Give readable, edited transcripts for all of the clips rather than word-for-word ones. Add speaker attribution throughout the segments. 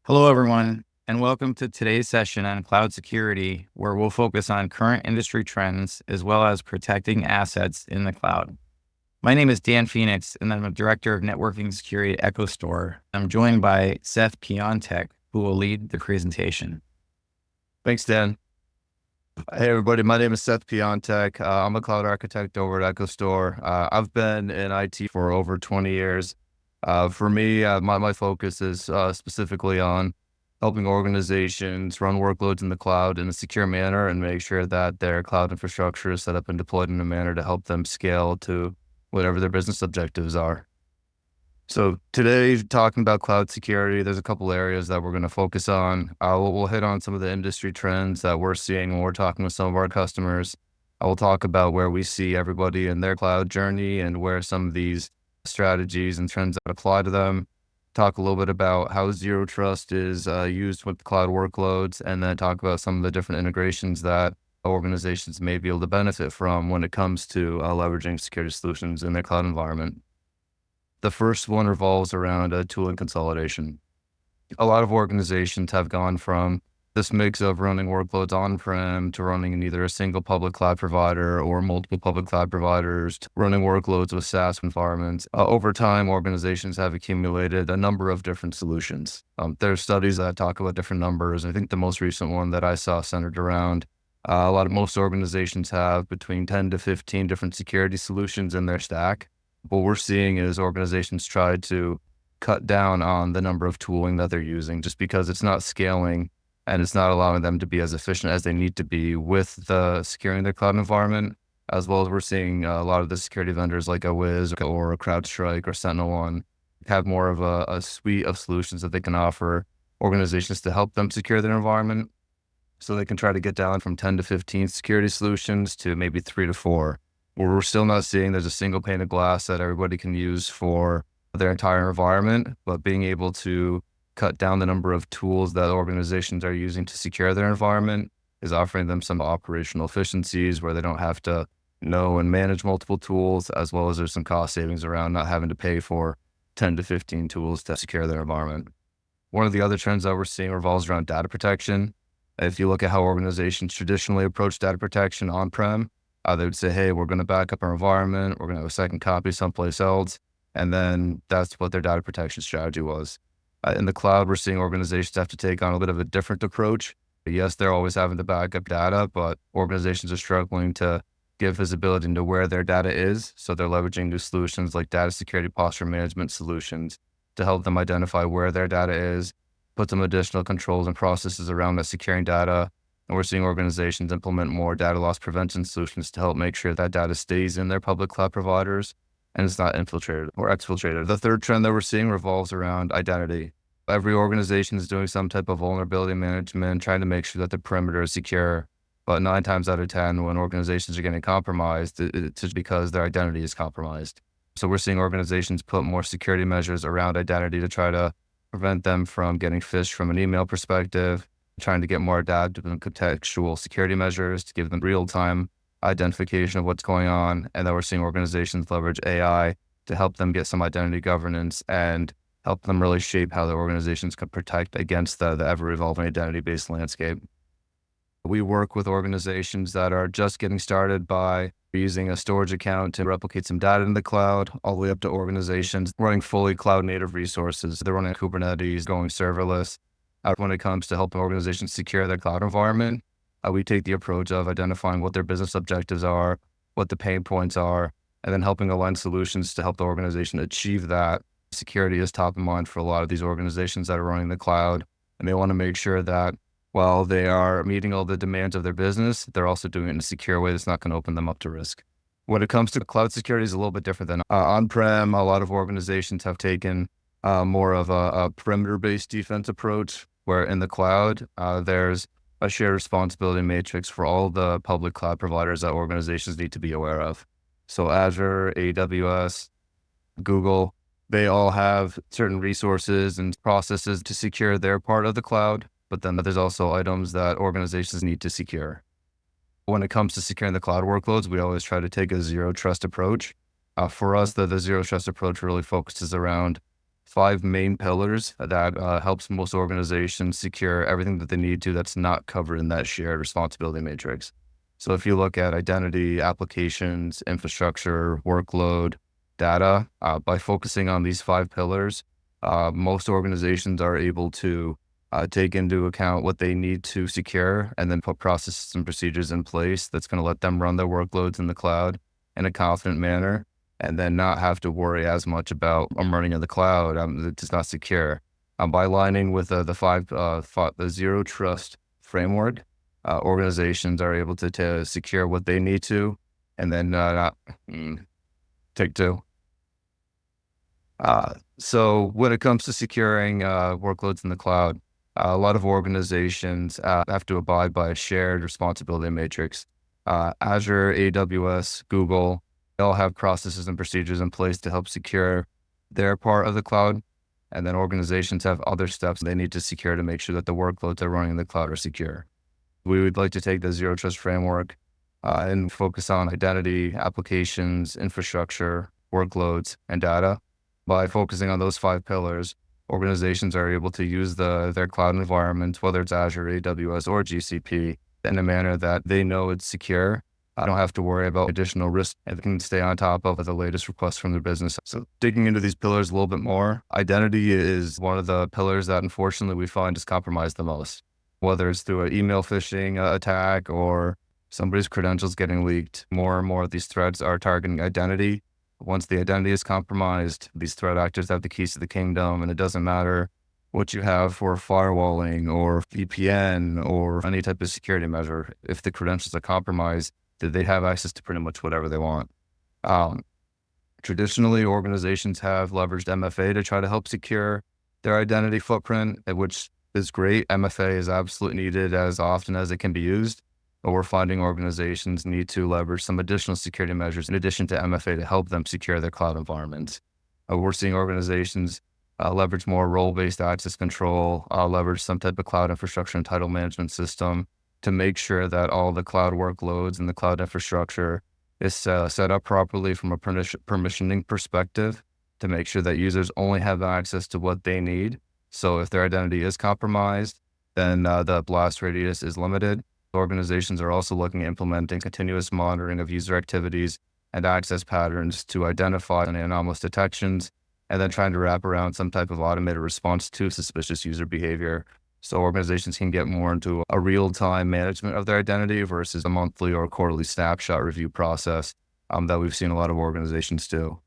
Speaker 1: Hello, everyone, and welcome to today's session on cloud security, where we'll focus on current industry trends as well as protecting assets in the cloud. My name is Dan Phoenix, and I'm a Director of Networking Security at EchoStor. I'm joined by Seth Piontek, who will lead the presentation.
Speaker 2: Thanks, Dan. Hey, everybody. My name is Seth Piontek. I'm a cloud architect over at EchoStor. I've been in IT for over 20 years. For me, my focus is specifically on helping organizations run workloads in the cloud in a secure manner and make sure that their cloud infrastructure is set up and deployed in a manner to help them scale to whatever their business objectives are. So today, talking about cloud security, there's a couple areas that we're going to focus on. We'll hit on some of the industry trends that we're seeing when we're talking with some of our customers. I will talk about where we see everybody in their cloud journey and where some of these strategies and trends that apply to them. Talk a little bit about how zero trust is used with cloud workloads, and then talk about some of the different integrations that organizations may be able to benefit from when it comes to leveraging security solutions in their cloud environment. The first one revolves around tooling consolidation. A lot of organizations have gone from this mix of running workloads on-prem to running in either a single public cloud provider or multiple public cloud providers, to running workloads with SaaS environments. Over time, organizations have accumulated a number of different solutions. There's studies that talk about different numbers. I think the most recent one that I saw centered around most organizations have between 10 to 15 different security solutions in their stack. What we're seeing is organizations try to cut down on the number of tooling that they're using just because it's not scaling and it's not allowing them to be as efficient as they need to be with the securing their cloud environment, as well as we're seeing a lot of the security vendors like a Wiz or a CrowdStrike or SentinelOne have more of a suite of solutions that they can offer organizations to help them secure their environment. So they can try to get down from 10 to 15 security solutions to maybe 3 to 4. Where we're still not seeing there's a single pane of glass that everybody can use for their entire environment, but being able to cut down the number of tools that organizations are using to secure their environment is offering them some operational efficiencies where they don't have to know and manage multiple tools, as well as there's some cost savings around not having to pay for 10 to 15 tools to secure their environment. One of the other trends that we're seeing revolves around data protection. If you look at how organizations traditionally approach data protection on-prem, they would say, hey, we're going to back up our environment. We're going to have a second copy someplace else. And then that's what their data protection strategy was. In the cloud, we're seeing organizations have to take on a bit of a different approach. Yes, they're always having to back up data, but organizations are struggling to give visibility into where their data is. So they're leveraging new solutions like data security posture management solutions to help them identify where their data is, put some additional controls and processes around that securing data. And we're seeing organizations implement more data loss prevention solutions to help make sure that data stays in their public cloud providers and it's not infiltrated or exfiltrated. The third trend that we're seeing revolves around identity. Every organization is doing some type of vulnerability management, trying to make sure that the perimeter is secure. But 9 times out of 10, when organizations are getting compromised, it's just because their identity is compromised. So we're seeing organizations put more security measures around identity to try to prevent them from getting phished from an email perspective, trying to get more adaptive and contextual security measures to give them real-time identification of what's going on. And then we're seeing organizations leverage AI to help them get some identity governance and help them really shape how the organizations can protect against the ever-evolving identity-based landscape. We work with organizations that are just getting started by using a storage account to replicate some data in the cloud, all the way up to organizations running fully cloud-native resources. They're running Kubernetes, going serverless. When it comes to helping organizations secure their cloud environment, we take the approach of identifying what their business objectives are, what the pain points are, and then helping align solutions to help the organization achieve that. Security is top of mind for a lot of these organizations that are running the cloud, and they want to make sure that while they are meeting all the demands of their business, they're also doing it in a secure way that's not going to open them up to risk. When it comes to cloud security, is a little bit different than on-prem. A lot of organizations have taken more of a perimeter-based defense approach, where in the cloud, there's a shared responsibility matrix for all the public cloud providers that organizations need to be aware of. So Azure, AWS, Google, they all have certain resources and processes to secure their part of the cloud, but then there's also items that organizations need to secure. When it comes to securing the cloud workloads, we always try to take a zero trust approach. For us, the zero trust approach really focuses around 5 main pillars that helps most organizations secure everything that they need to that's not covered in that shared responsibility matrix. So if you look at identity, applications, infrastructure, workload, data, by focusing on these 5 pillars, most organizations are able to take into account what they need to secure and then put processes and procedures in place that's going to let them run their workloads in the cloud in a confident manner, and then not have to worry as much about I'm running in the cloud. It's not secure. By aligning with the zero trust framework, organizations are able to secure what they need to, and then not take two. So when it comes to securing workloads in the cloud, a lot of organizations have to abide by a shared responsibility matrix. Azure, AWS, Google, they all have processes and procedures in place to help secure their part of the cloud. And then organizations have other steps they need to secure to make sure that the workloads they're running in the cloud are secure. We would like to take the zero trust framework and focus on identity, applications, infrastructure, workloads, and data. By focusing on those 5 pillars, organizations are able to use their cloud environment, whether it's Azure, AWS, or GCP, in a manner that they know it's secure. I don't have to worry about additional risk and can stay on top of the latest requests from their business. So digging into these pillars a little bit more, identity is one of the pillars that unfortunately we find is compromised the most, whether it's through an email phishing attack or somebody's credentials getting leaked. More and more of these threats are targeting identity. Once the identity is compromised, these threat actors have the keys to the kingdom, and it doesn't matter what you have for firewalling or VPN or any type of security measure. If the credentials are compromised, they have access to pretty much whatever they want. Traditionally, organizations have leveraged MFA to try to help secure their identity footprint, which is great. MFA is absolutely needed as often as it can be used. But we're finding organizations need to leverage some additional security measures in addition to MFA to help them secure their cloud environments. We're seeing organizations leverage more role-based access control, leverage some type of cloud infrastructure and title management system to make sure that all the cloud workloads and the cloud infrastructure is set up properly from a permissioning perspective to make sure that users only have access to what they need. So if their identity is compromised, then the blast radius is limited. Organizations are also looking at implementing continuous monitoring of user activities and access patterns to identify any anomalous detections, and then trying to wrap around some type of automated response to suspicious user behavior. So organizations can get more into a real-time management of their identity versus a monthly or quarterly snapshot review process that we've seen a lot of organizations do.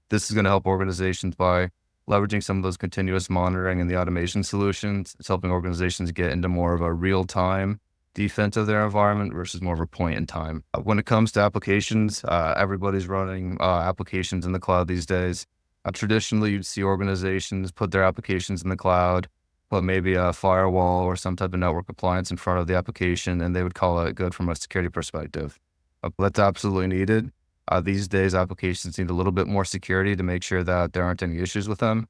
Speaker 2: This is going to help organizations by leveraging some of those continuous monitoring and the automation solutions. It's helping organizations get into more of a real-time defense of their environment versus more of a point in time. When it comes to applications, everybody's running applications in the cloud these days. Traditionally, you'd see organizations put their applications in the cloud, put maybe a firewall or some type of network appliance in front of the application, and they would call it good from a security perspective. That's absolutely needed. These days, applications need a little bit more security to make sure that there aren't any issues with them.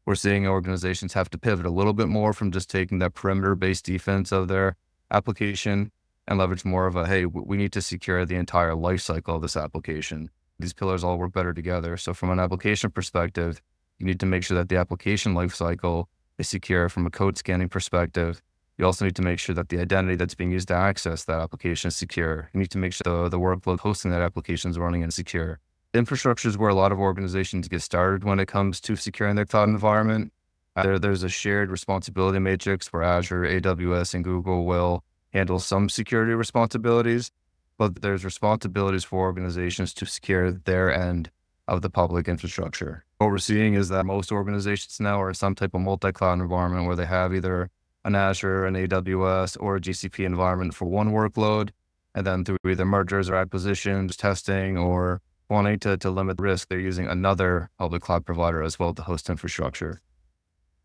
Speaker 2: We're seeing organizations have to pivot a little bit more from just taking that perimeter-based defense of their application and leverage more of a, hey, we need to secure the entire life cycle of this application. These pillars all work better together. So from an application perspective, you need to make sure that the application life cycle is secure from a code scanning perspective. You also need to make sure that the identity that's being used to access that application is secure. You need to make sure the workload hosting that application is running and secure. Infrastructure is where a lot of organizations get started when it comes to securing their cloud environment. There's a shared responsibility matrix where Azure, AWS, and Google will handle some security responsibilities, but there's responsibilities for organizations to secure their end of the public infrastructure. What we're seeing is that most organizations now are some type of multi-cloud environment where they have either an Azure, an AWS, or a GCP environment for one workload, and then through either mergers or acquisitions, testing, or wanting to limit risk, they're using another public cloud provider as well to host infrastructure.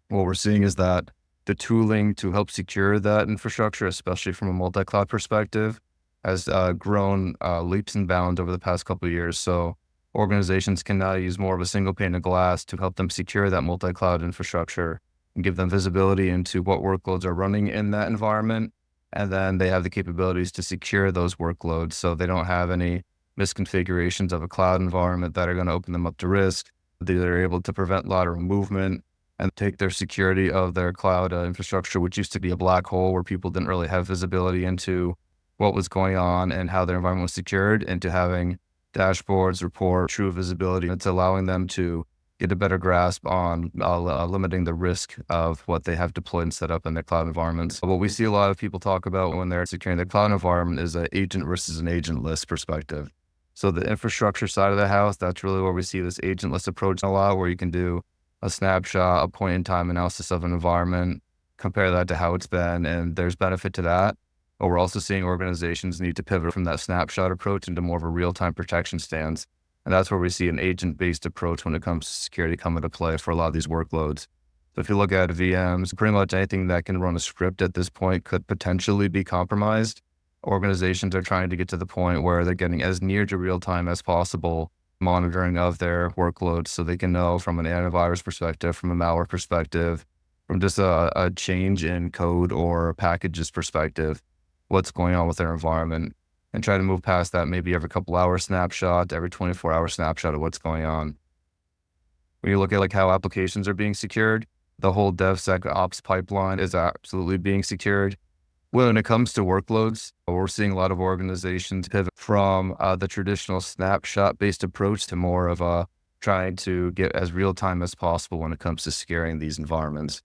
Speaker 2: What we're seeing is that the tooling to help secure that infrastructure, especially from a multi-cloud perspective, has grown leaps and bounds over the past couple of years. So organizations can now use more of a single pane of glass to help them secure that multi-cloud infrastructure and give them visibility into what workloads are running in that environment. And then they have the capabilities to secure those workloads so they don't have any misconfigurations of a cloud environment that are going to open them up to risk. They're able to prevent lateral movement and take their security of their cloud infrastructure, which used to be a black hole where people didn't really have visibility into what was going on and how their environment was secured, into having dashboards, report, true visibility. It's allowing them to get a better grasp on limiting the risk of what they have deployed and set up in their cloud environments. What we see a lot of people talk about when they're securing their cloud environment is an agent versus an agentless perspective. So the infrastructure side of the house, that's really where we see this agentless approach a lot, where you can do a snapshot, a point in time analysis of an environment, compare that to how it's been, and there's benefit to that. But we're also seeing organizations need to pivot from that snapshot approach into more of a real-time protection stance. And that's where we see an agent-based approach when it comes to security come into play for a lot of these workloads. So if you look at VMs, pretty much anything that can run a script at this point could potentially be compromised. Organizations are trying to get to the point where they're getting as near to real time as possible monitoring of their workloads, so they can know from an antivirus perspective, from a malware perspective, from just a change in code or packages perspective, what's going on with their environment, and try to move past that maybe every couple hours snapshot, every 24-hour snapshot of what's going on. When you look at like how applications are being secured, the whole DevSecOps pipeline is absolutely being secured. When it comes to workloads, we're seeing a lot of organizations pivot from the traditional snapshot-based approach to more of a trying to get as real-time as possible when it comes to securing these environments.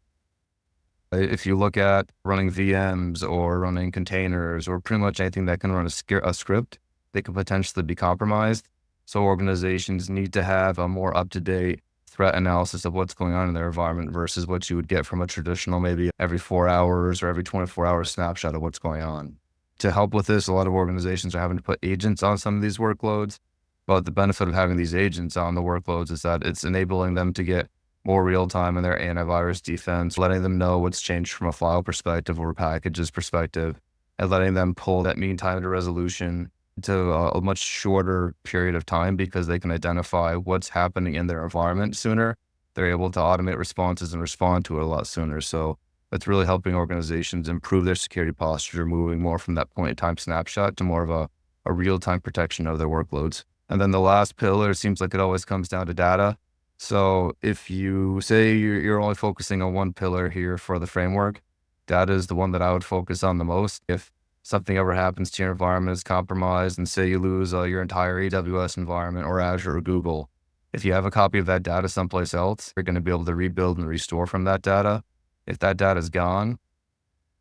Speaker 2: If you look at running VMs or running containers or pretty much anything that can run a script, they could potentially be compromised. So organizations need to have a more up-to-date threat analysis of what's going on in their environment versus what you would get from a traditional maybe every 4 hours or every 24-hour snapshot of what's going on. To help with this, a lot of organizations are having to put agents on some of these workloads, but the benefit of having these agents on the workloads is that it's enabling them to get more real time in their antivirus defense, letting them know what's changed from a file perspective or a packages perspective, and letting them pull that mean time to resolution to a much shorter period of time because they can identify what's happening in their environment sooner. They're able to automate responses and respond to it a lot sooner. So it's really helping organizations improve their security posture, moving more from that point in time snapshot to more of a real-time protection of their workloads. And then the last pillar seems like it always comes down to data. So if you say you're only focusing on one pillar here for the framework, data is the one that I would focus on the most. If something ever happens to your environment, is compromised, and say you lose your entire AWS environment or Azure or Google, if you have a copy of that data someplace else, you're going to be able to rebuild and restore from that data. If that data is gone,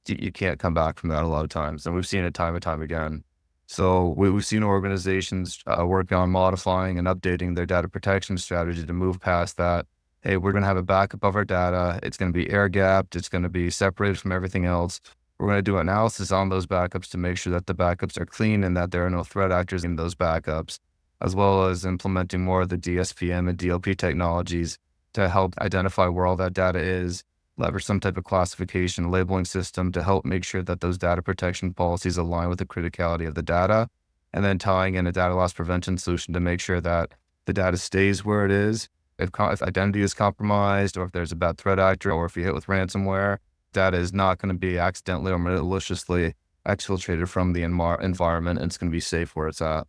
Speaker 2: you can't come back from that a lot of times. And we've seen it time and time again. So we've seen organizations work on modifying and updating their data protection strategy to move past that. Hey, we're going to have a backup of our data. It's going to be air gapped. It's going to be separated from everything else. We're going to do analysis on those backups to make sure that the backups are clean and that there are no threat actors in those backups, as well as implementing more of the DSPM and DLP technologies to help identify where all that data is, leverage some type of classification labeling system to help make sure that those data protection policies align with the criticality of the data, and then tying in a data loss prevention solution to make sure that the data stays where it is. If identity is compromised, or if there's a bad threat actor, or if you hit with ransomware, data is not going to be accidentally or maliciously exfiltrated from the environment, and it's going to be safe where it's at.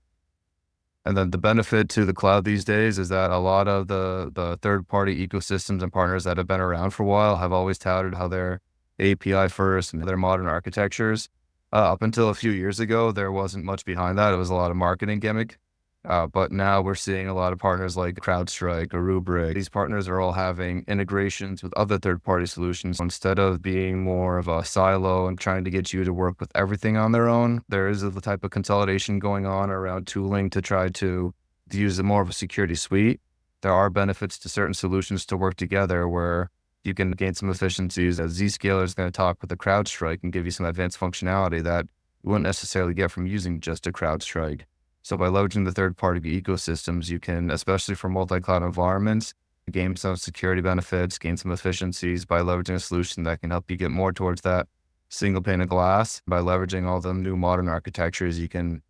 Speaker 2: And then the benefit to the cloud these days is that a lot of the third-party ecosystems and partners that have been around for a while have always touted how they're API first and their modern architectures. Up until a few years ago, there wasn't much behind that. It was a lot of marketing gimmick. But now we're seeing a lot of partners like CrowdStrike or Rubrik. These partners are all having integrations with other third-party solutions. Instead of being more of a silo and trying to get you to work with everything on their own, there is the type of consolidation going on around tooling to try to use more of a security suite. There are benefits to certain solutions to work together where you can gain some efficiencies. Zscaler is going to talk with the CrowdStrike and give you some advanced functionality that you wouldn't necessarily get from using just a CrowdStrike. So by leveraging the third-party ecosystems, you can, especially for multi-cloud environments, gain some security benefits, gain some efficiencies by leveraging a solution that can help you get more towards that single pane of glass. By leveraging all the new modern architectures, you can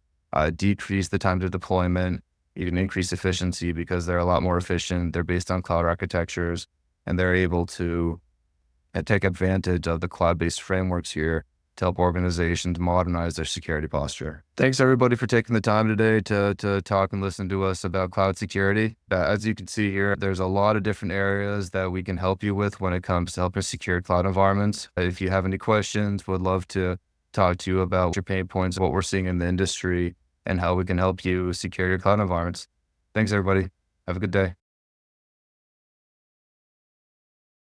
Speaker 2: decrease the time to deployment. You can increase efficiency because they're a lot more efficient. They're based on cloud architectures, and they're able to take advantage of the cloud-based frameworks here to help organizations modernize their security posture. Thanks everybody for taking the time today to talk and listen to us about cloud security. As you can see here, there's a lot of different areas that we can help you with when it comes to helping secure cloud environments. If you have any questions, we'd love to talk to you about your pain points, what we're seeing in the industry, and how we can help you secure your cloud environments. Thanks everybody. Have a good day.